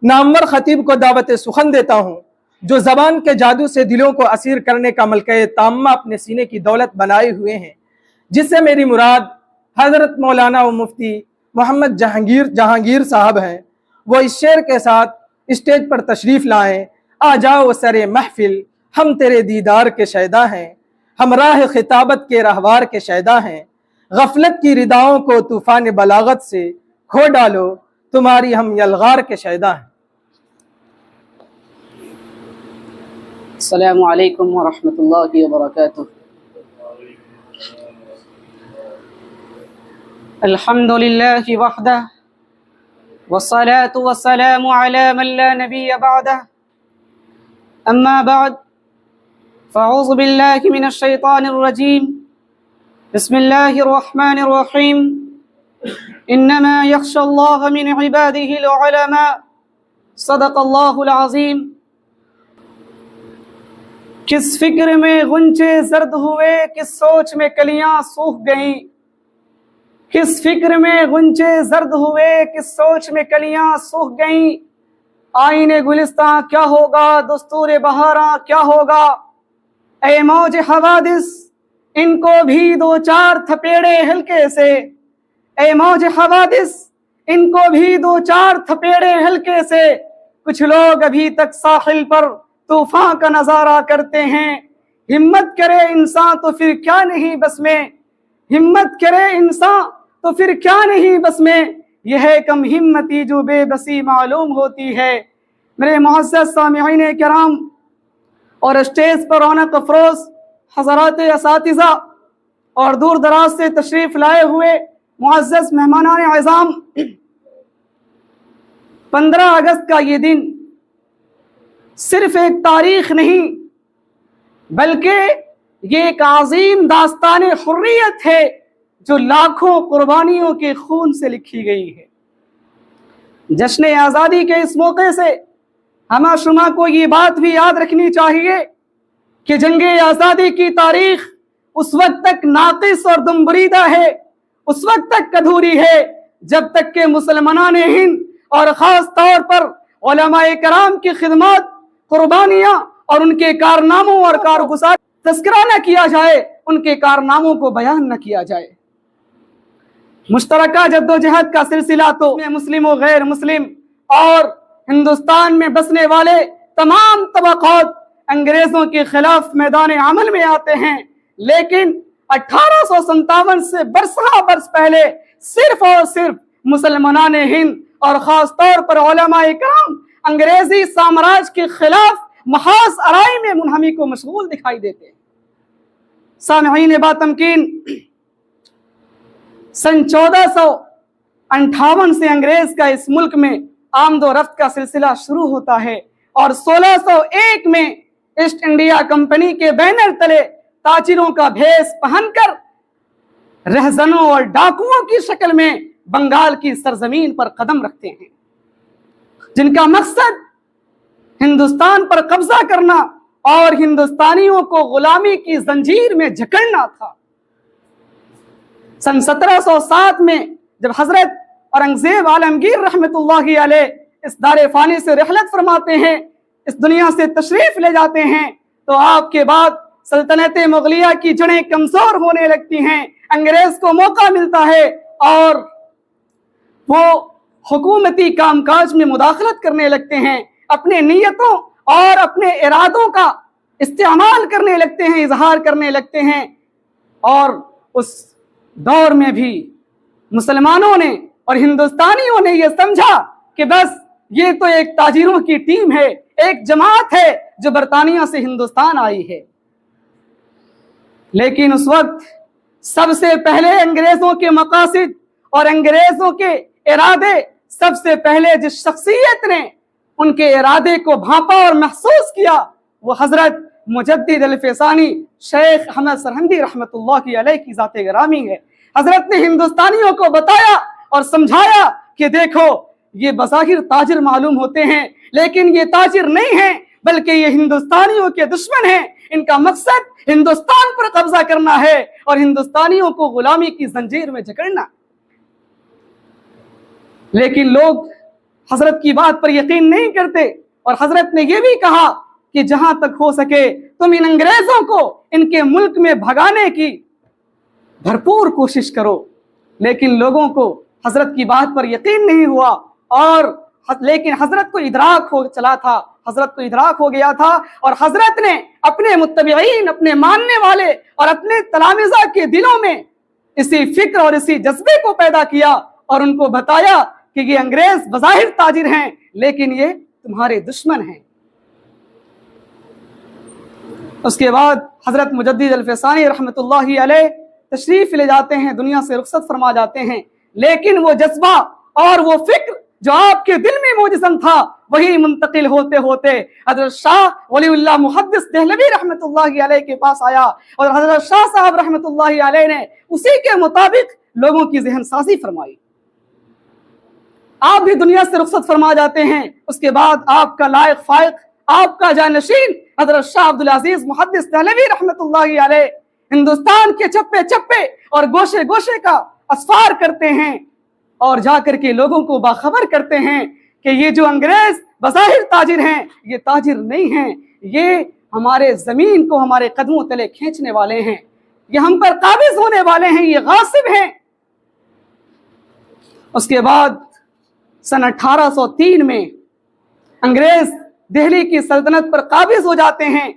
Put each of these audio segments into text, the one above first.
نامور خطیب کو دعوت سخن دیتا ہوں جو زبان کے جادو سے دلوں کو اسیر کرنے کا ملکہ تامہ اپنے سینے کی دولت بنائے ہوئے ہیں، جس سے میری مراد حضرت مولانا و مفتی محمد جہانگیر صاحب ہیں۔ وہ اس شعر کے ساتھ اسٹیج پر تشریف لائیں۔ آ جاؤ سرے محفل، ہم تیرے دیدار کے شیدا ہیں، ہم راہ خطابت کے رہوار کے شیدا ہیں، غفلت کی رداؤں کو طوفان بلاغت سے کھو ڈالو، تمہاری ہم یلغار کے شیدا ہیں۔ السلام علیکم ورحمۃ اللہ وبرکاتہ۔ الحمد للہ وحدہ والصلاة والسلام علی من لا نبی بعدہ، اما بعد فاعوذ باللہ من الشیطان الرجیم، بسم اللہ الرحمن الرحیم، انما یخشى اللہ من عبادہ العلماء، صدق اللہ العظیم۔ کس فکر میں غنچے زرد ہوئے، کس سوچ میں کلیاں سوکھ گئیں، کس فکر میں غنچے زرد ہوئے، کس سوچ میں کلیاں سوکھ گئیں، آئین گلستاں کیا ہوگا، دستور بہاراں کیا ہوگا، اے موج حوادث ان کو بھی دو چار تھپیڑے ہلکے سے، اے موج حوادث ان کو بھی دو چار تھپیڑے ہلکے سے، کچھ لوگ ابھی تک ساحل پر طوفان کا نظارہ کرتے ہیں، ہمت کرے انسان تو پھر کیا نہیں بس میں، ہمت کرے انسان تو پھر کیا نہیں بس میں، یہ ہے کم ہمتی جو بے بسی معلوم ہوتی ہے۔ میرے معزز سامعین کرام اور اسٹیج پر رونق افروز حضرات اساتذہ اور دور دراز سے تشریف لائے ہوئے معزز مہمانان اعظام، 15 اگست کا یہ دن صرف ایک تاریخ نہیں بلکہ یہ ایک عظیم داستان حریت ہے جو لاکھوں قربانیوں کے خون سے لکھی گئی ہے۔ جشن آزادی کے اس موقع سے ہمہ شما کو یہ بات بھی یاد رکھنی چاہیے کہ جنگ آزادی کی تاریخ اس وقت تک ناقص اور دمبریدہ ہے، اس وقت تک ادھوری ہے جب تک کہ مسلمانان ہند اور خاص طور پر علماء کرام کی خدمات، قربانیاں اور ان کے کارناموں اور کارگزار تذکرہ نہ کیا جائے، ان کے کارناموں کو بیان نہ کیا جائے۔ مشترکہ جدوجہد کا سلسلہ تو مسلم و غیر مسلم اور ہندوستان میں بسنے والے تمام طبقات انگریزوں کے خلاف میدان عمل میں آتے ہیں، لیکن 1857 سے برسہ برس پہلے صرف اور صرف مسلمانان ہند اور خاص طور پر علماء کرام انگریزی سامراج کے خلاف محاذ آرائی میں منہمک و مشغول دکھائی دیتے ہیں۔ سامعین با تمکین، سن 1458 سے انگریز کا اس ملک میں آمد و رفت کا سلسلہ شروع ہوتا ہے اور 1601 میں ایسٹ انڈیا کمپنی کے بینر تلے تاجروں کا بھیس پہن کر رہزنوں اور ڈاکوؤں کی شکل میں بنگال کی سرزمین پر قدم رکھتے ہیں، جن کا مقصد ہندوستان پر قبضہ کرنا اور ہندوستانیوں کو غلامی کی زنجیر میں جکڑنا تھا۔ سن 1707 میں جب حضرت اورنگزیب عالمگیر رحمت اللہ علیہ اس دار فانی سے رحلت فرماتے ہیں، اس دنیا سے تشریف لے جاتے ہیں، تو آپ کے بعد سلطنت مغلیہ کی جڑیں کمزور ہونے لگتی ہیں، انگریز کو موقع ملتا ہے اور وہ حکومتی کام کاج میں مداخلت کرنے لگتے ہیں، اپنے نیتوں اور اپنے ارادوں کا استعمال کرنے لگتے ہیں، اظہار کرنے لگتے ہیں۔ اور اس دور میں بھی مسلمانوں نے اور ہندوستانیوں نے یہ سمجھا کہ بس یہ تو ایک تاجروں کی ٹیم ہے، ایک جماعت ہے جو برطانیہ سے ہندوستان آئی ہے۔ لیکن اس وقت سب سے پہلے انگریزوں کے مقاصد اور انگریزوں کے ارادے، سب سے پہلے جس شخصیت نے ان کے ارادے کو بھانپا اور محسوس کیا وہ حضرت مجدد الفسانی شیخ احمد سرہندی رحمت اللہ علیہ کی ذات گرامی ہے۔ حضرت نے ہندوستانیوں کو بتایا اور سمجھایا کہ دیکھو یہ بظاہر تاجر معلوم ہوتے ہیں لیکن یہ تاجر نہیں ہیں بلکہ یہ ہندوستانیوں کے دشمن ہیں، ان کا مقصد ہندوستان پر قبضہ کرنا ہے اور ہندوستانیوں کو غلامی کی زنجیر میں جکڑنا۔ لیکن لوگ حضرت کی بات پر یقین نہیں کرتے، اور حضرت نے یہ بھی کہا کہ جہاں تک ہو سکے تم ان انگریزوں کو ان کے ملک میں بھگانے کی بھرپور کوشش کرو۔ لیکن لوگوں کو حضرت کی بات پر یقین نہیں ہوا، اور لیکن حضرت کو ادراک ہو گیا تھا، اور حضرت نے اپنے متبعین، اپنے ماننے والے اور اپنے تلامذہ کے دلوں میں اسی فکر اور اسی جذبے کو پیدا کیا، اور ان کو بتایا کہ یہ انگریز بظاہر تاجر ہیں لیکن یہ تمہارے دشمن ہیں۔ اس کے بعد حضرت مجدد الفسانی رحمۃ اللہ علیہ تشریف لے جاتے ہیں، دنیا سے رخصت فرما جاتے ہیں، لیکن وہ جذبہ اور وہ فکر جو آپ کے دل میں موجزن تھا وہی منتقل ہوتے ہوتے حضرت شاہ ولی اللہ محدث دہلوی رحمۃ اللہ علیہ کے پاس آیا، اور حضرت شاہ صاحب رحمۃ اللہ علیہ نے اسی کے مطابق لوگوں کی ذہن سازی فرمائی۔ آپ بھی دنیا سے رخصت فرما جاتے ہیں۔ اس کے بعد آپ کا لائق فائق، آپ کا جانشین حضرت شاہ عبدالعزیز محدث دہلوی رحمۃ اللہ علیہ ہندوستان کے چپے چپے اور گوشے گوشے کا اسفار کرتے ہیں، اور جا کر کے لوگوں کو باخبر کرتے ہیں کہ یہ جو انگریز بظاہر تاجر ہیں یہ تاجر نہیں ہیں، یہ ہمارے زمین کو ہمارے قدموں تلے کھینچنے والے ہیں، یہ ہم پر قابض ہونے والے ہیں، یہ غاصب ہیں۔ اس کے بعد سن 1803 میں انگریز دہلی کی سلطنت پر قابض ہو جاتے ہیں،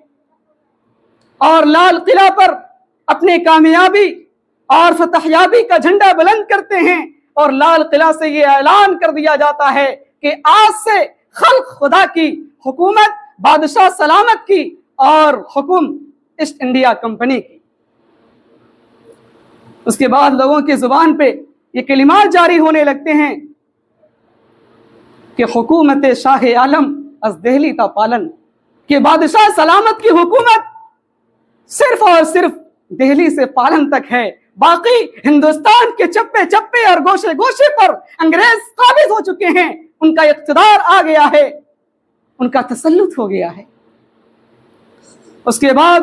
اور لال قلعہ پر اپنے کامیابی اور فتح یابی کا جھنڈا بلند کرتے ہیں، اور لال قلعہ سے یہ اعلان کر دیا جاتا ہے کہ آج سے خلق خدا کی حکومت بادشاہ سلامت کی اور حکم ایسٹ انڈیا کمپنی کی۔ اس کے بعد لوگوں کی زبان پہ یہ کلمات جاری ہونے لگتے ہیں کہ حکومت شاہ عالم از دہلی تا پالن، کہ بادشاہ سلامت کی حکومت صرف اور صرف دہلی سے پالن تک ہے، باقی ہندوستان کے چپے چپے اور گوشے گوشے پر انگریز قابض ہو چکے ہیں، ان کا اقتدار آ گیا ہے، ان کا تسلط ہو گیا ہے۔ اس کے بعد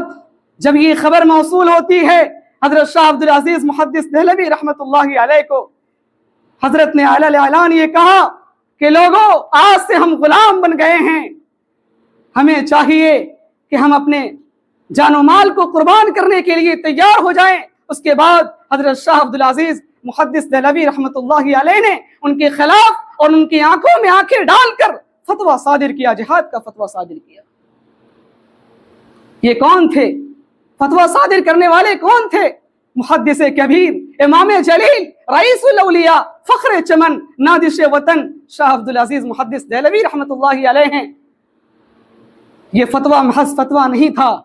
جب یہ خبر موصول ہوتی ہے حضرت شاہ عبدالعزیز محدث دہلوی رحمۃ اللہ علیہ کو، حضرت نے اعلان یہ کہا کہ لوگوں آج سے ہم غلام بن گئے ہیں، ہمیں چاہیے کہ ہم اپنے جان و مال کو قربان کرنے کے لیے تیار ہو جائیں۔ اس کے بعد حضرت شاہ عبدالعزیز محدث دہلوی رحمۃ اللہ علیہ نے ان کے خلاف اور ان کی آنکھوں میں آنکھیں ڈال کر فتویٰ صادر کیا، جہاد کا فتویٰ صادر کیا۔ یہ کون تھے؟ فتویٰ صادر کرنے والے کون تھے؟ محدث کبیر، امام جلیل، رئیس الاولیاء، فخر چمن، نادش وطن شاہ عبدالعزیز محدث دہلوی رحمۃ اللہ علیہ ہیں۔ یہ فتویٰ محض فتویٰ نہیں تھا،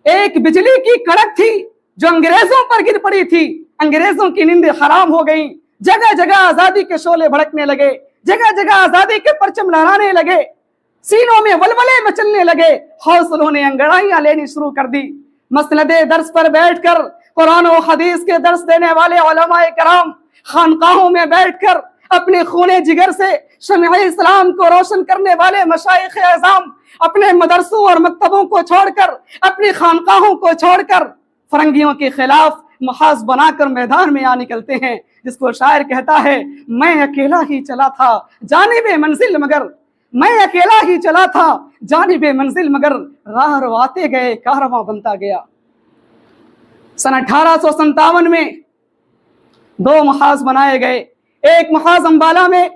ایک بجلی کی کڑک تھی جو انگریزوں پر گر پڑی تھی، انگریزوں کی نیندیں حرام ہو گئیں، جگہ جگہ آزادی کے شعلے بھڑکنے لگے، جگہ جگہ آزادی کے پرچم لہرانے لگے، سینوں میں ولولے مچلنے لگے، حوصلوں نے انگڑائیاں لینی شروع کر دی۔ مسند درس پر بیٹھ کر قرآن و حدیث کے درس دینے والے علماء کرام خانقاہوں میں بیٹھ کر اپنے خون جگر سے شمع اسلام کو روشن کرنے والے مشائخ اعظام اپنے مدرسوں اور مکتبوں کو چھوڑ کر، اپنی خانقاہوں کو چھوڑ کر فرنگیوں کے خلاف محاذ بنا کر میدان میں آ نکلتے ہیں، جس کو شاعر کہتا ہے میں اکیلا ہی چلا تھا جانب منزل مگر، میں اکیلا ہی چلا تھا جانب منزل مگر، راہ رواتے گئے کارواں بنتا گیا۔ سن 1857 میں 2 محاذ بنائے گئے، ایک محاذ امبالہ میں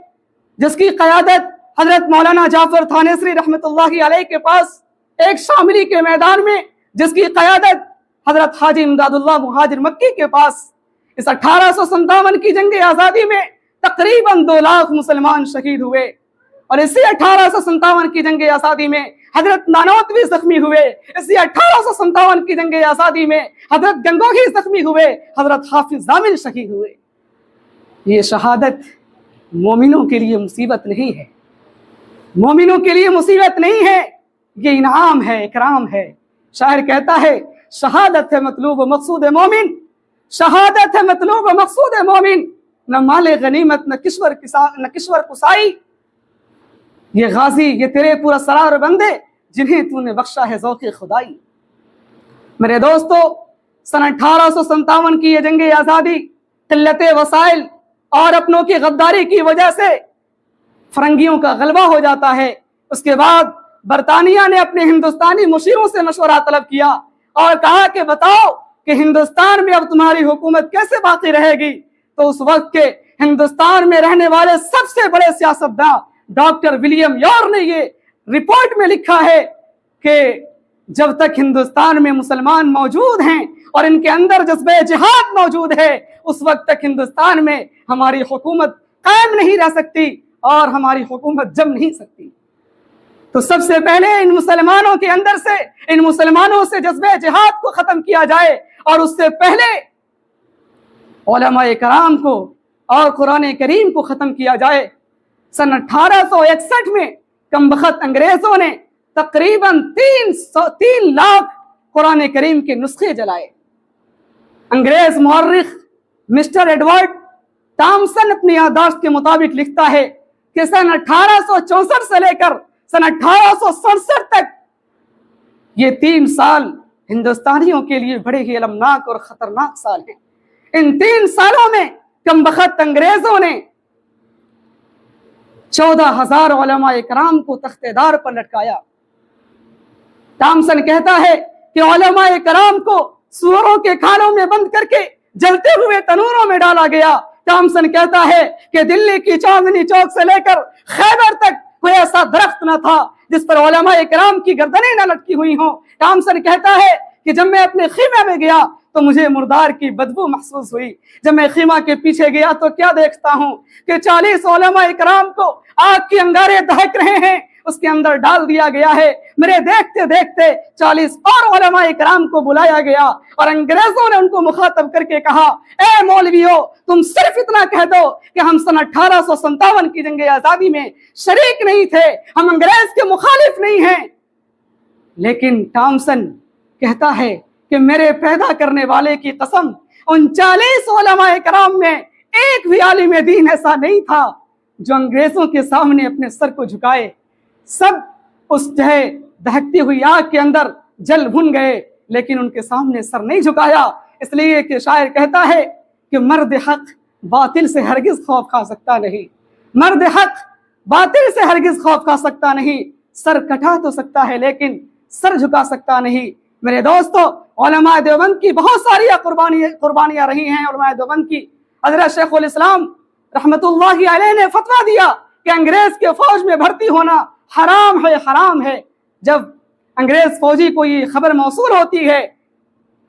جس کی قیادت حضرت مولانا جعفر تھانیسری رحمۃ اللہ علیہ کے پاس، ایک شاملی کے میدان میں جس کی قیادت حضرت حاجی امداد اللہ مہاجر مکی کے پاس۔ اس 1857 کی جنگ آزادی میں تقریباً 2 لاکھ مسلمان شہید ہوئے، اور اسی 1857 کی جنگ آزادی میں حضرت نانوتوی زخمی ہوئے، اسی 1857 کی جنگ آزادی میں حضرت گنگوہی زخمی ہوئے، حضرت حافظ ضامن شہید ہوئے۔ یہ شہادت مومنوں کے لیے مصیبت نہیں ہے، مومنوں کے لیے مصیبت نہیں ہے، یہ انعام ہے، اکرام ہے۔ شاعر کہتا ہے شہادت ہے مطلوب و مقصود مومن، شہادت ہے مطلوب و مقصود مومن، نہ مال غنیمت نہ کشور کسائی، یہ غازی یہ تیرے پورا سرار بندے جنہیں تو نے بخشا ہے ذوق خدائی۔ میرے دوستو، سن 1857 کی یہ جنگ آزادی قلت وسائل اور اپنوں کی غداری کی وجہ سے فرنگیوں کا غلبہ ہو جاتا ہے۔ اس کے بعد برطانیہ نے اپنے ہندوستانی مشیروں سے مشورہ طلب کیا اور کہا کہ بتاؤ کہ ہندوستان میں اب تمہاری حکومت کیسے باقی رہے گی؟ تو اس وقت کے ہندوستان میں رہنے والے سب سے بڑے سیاستداں ڈاکٹر ولیم یور نے یہ رپورٹ میں لکھا ہے کہ جب تک ہندوستان میں مسلمان موجود ہیں اور ان کے اندر جذبہ جہاد موجود ہے، اس وقت تک ہندوستان میں ہماری حکومت قائم نہیں رہ سکتی اور ہماری حکومت جم نہیں سکتی۔ تو سب سے پہلے ان مسلمانوں کے اندر سے، ان مسلمانوں سے جذبہ جہاد کو ختم کیا جائے، اور اس سے پہلے علماء کرام کو اور قرآن کریم کو ختم کیا جائے۔ سن 1861 میں کم بخت انگریزوں نے تقریباً 3 لاکھ قرآن کریم کے نسخے جلائے۔ انگریز مورخ مسٹر ایڈورڈ ٹامسن اپنی یادداشت کے مطابق لکھتا ہے کہ سن 1864 سے لے کر سن 1867 تک یہ 3 سال ہندوستانیوں کے لیے بڑے ہی المناک اور خطرناک سال ہیں۔ ان 3 سالوں میں کم بخت انگریزوں نے 14,000 علماء کرام کو تختے دار پر لٹکایا۔ ٹامسن کہتا ہے کہ علماء کرام کو سوروں کے کھانوں میں بند کر کے جلتے ہوئے تنوروں میں ڈالا گیا۔ ٹامسن کہتا ہے کہ دلی کی چاندنی چوک سے لے کر خیبر تک کوئی ایسا درخت نہ تھا جس پر علماء کرام کی گردنیں نہ لٹکی ہوئی ہوں۔ ٹامسن کہتا ہے کہ جب میں اپنے خیمے میں گیا تو مجھے مردار کی بدبو محسوس ہوئی۔ جب میں خیمہ کے پیچھے گیا تو کیا دیکھتا ہوں کہ 40 علماء کرام کو آگ کے انگارے دہک رہے ہیں، اس کے اندر ڈال دیا گیا ہے۔ میرے دیکھتے دیکھتے 40 اور علماء کرام کو بلایا گیا اور انگریزوں نے ان کو مخاطب کر کے کہا، اے مولویو، تم صرف اتنا کہہ دو کہ ہم سن 1857 کی جنگ آزادی میں شریک نہیں تھے، ہم انگریز کے مخالف نہیں ہیں۔ لیکن ٹامسن کہتا ہے کہ میرے پیدا کرنے والے کی قسم، ان 40 علماء کرام میں ایک بھی عالم دین ایسا نہیں تھا جو انگریزوں کے سامنے اپنے سر کو جھکائے۔ سب اس دہکتی ہوئی آگ کے اندر جل بھن گئے، لیکن ان کے سامنے سر نہیں جھکایا، اس لیے کہ شاعر کہتا ہے کہ مرد حق باطل سے ہرگز خوف کھا سکتا نہیں، مرد حق باطل سے ہرگز خوف کھا سکتا نہیں، سر کٹا تو سکتا ہے لیکن سر جھکا سکتا نہیں۔ میرے دوستو، علماء دیوبند کی بہت ساری قربانیاں رہی ہیں۔ علماء دیوبند کی حضرت شیخ الاسلام رحمت اللہ علیہ نے فتویٰ دیا کہ انگریز کے فوج میں بھرتی ہونا حرام ہے، حرام ہے۔ جب انگریز فوجی کو یہ خبر موصول ہوتی ہے،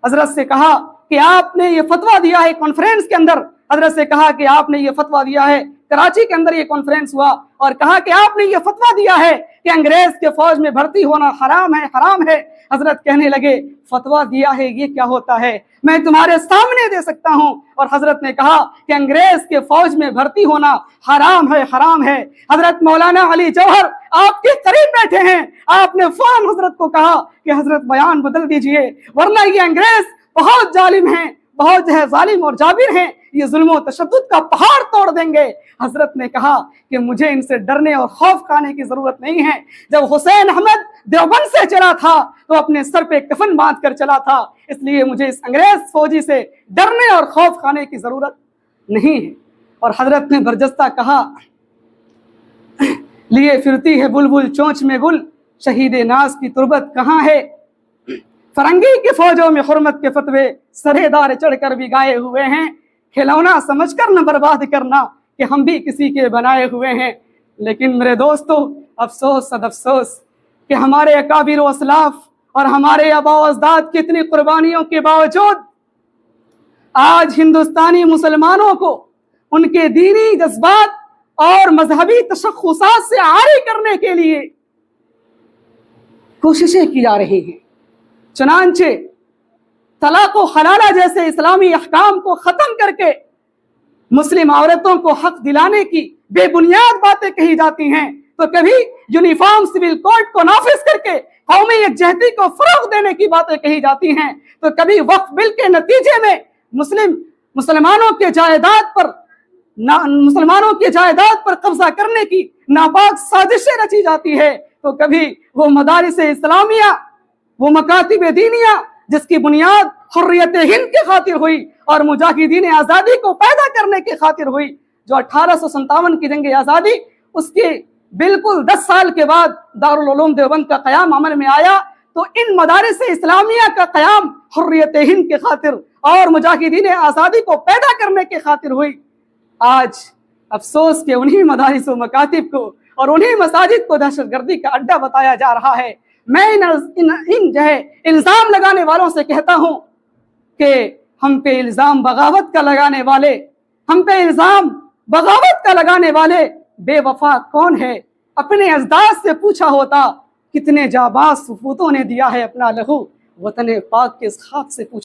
حضرت سے کہا کہ آپ نے یہ فتویٰ دیا ہے، کانفرنس کے اندر حضرت سے کہا کہ آپ نے یہ فتویٰ دیا ہے، کراچی کے اندر یہ کانفرنس ہوا اور کہا کہ آپ نے یہ فتویٰ دیا ہے کہ انگریز کے فوج میں بھرتی ہونا حرام ہے، حرام ہے۔ حضرت کہنے لگے، فتویٰ دیا ہے یہ کیا ہوتا ہے، میں تمہارے سامنے دے سکتا ہوں۔ اور حضرت نے کہا کہ انگریز کے فوج میں بھرتی ہونا حرام ہے، حرام ہے۔ حضرت مولانا علی جوہر آپ کے قریب بیٹھے ہیں، آپ نے فوراً حضرت کو کہا کہ حضرت بیان بدل دیجئے، ورنہ یہ انگریز بہت ظالم ہیں، بہت ظالم اور جابر ہیں، یہ ظلم و تشدد کا پہاڑ توڑ دیں گے۔ حضرت نے کہا کہ مجھے ان سے ڈرنے اور خوف کھانے کی ضرورت نہیں ہے۔ جب حسین احمد دیوبند سے چلا تھا تو اپنے سر پہ کفن باندھ کر چلا تھا، اس لیے مجھے اس انگریز فوجی سے ڈرنے اور خوف کھانے کی ضرورت نہیں ہے۔ اور حضرت نے برجستہ کہا، لیے پھرتی ہے بلبل چونچ میں گل، شہید ناز کی تربت کہاں ہے؟ فرنگی کی فوجوں میں حرمت کے فتوے سرے دار چڑھ کر بھی گائے ہوئے ہیں، کھلونا سمجھ کر نہ برباد کرنا کہ ہم بھی کسی کے بنائے ہوئے ہیں۔ لیکن میرے دوستو، افسوس صد افسوس کہ ہمارے اکابر و اسلاف اور ہمارے آباء و اجداد کی اتنی قربانیوں کے باوجود آج ہندوستانی مسلمانوں کو ان کے دینی جذبات اور مذہبی تشخصات سے عاری کرنے کے لیے کوششیں کی جا رہی ہیں۔ چنانچہ طلاق و حلالہ جیسے اسلامی احکام کو ختم کر کے مسلم عورتوں کو حق دلانے کی بے بنیاد باتیں کہی جاتی ہیں، تو کبھی یونیفارم سول کوڈ کو نافذ کر کے قومی یکجہتی کو فروغ دینے کی باتیں کہی جاتی ہیں، تو کبھی وقف بل کے نتیجے میں مسلمانوں کے جائیداد پر قبضہ کرنے کی ناپاک سازشیں رچی جاتی ہے، تو کبھی وہ مدارس اسلامیہ، وہ مکاتب دینیہ جس کی بنیاد حریت ہند کی خاطر ہوئی اور مجاہدین آزادی کو پیدا کرنے کی خاطر ہوئی، جو 1857 کی جنگ آزادی اس کے بالکل 10 سال کے بعد دارالعلوم دیوبند کا قیام عمل میں آیا تو ان مدارس اسلامیہ کا قیام حریت ہند کے خاطر اور مجاہدین آزادی کو پیدا کرنے کے خاطر ہوئی۔ آج افسوس کہ انہی مدارس و مکاتب کو اور انہی مساجد کو دہشت گردی کا اڈا بتایا جا رہا ہے۔ میں ان جو ہے الزام لگانے والوں سے کہتا ہوں کہ ہم پہ الزام بغاوت کا لگانے والے، ہم پہ الزام بغاوت کا لگانے والے بے وفا کون ہے؟ اپنے اجداد سے پوچھا ہوتا، کتنے جاباز سپوتوں نے دیا ہے اپنا لہو، وطن پاک کے خواب سے پوچھا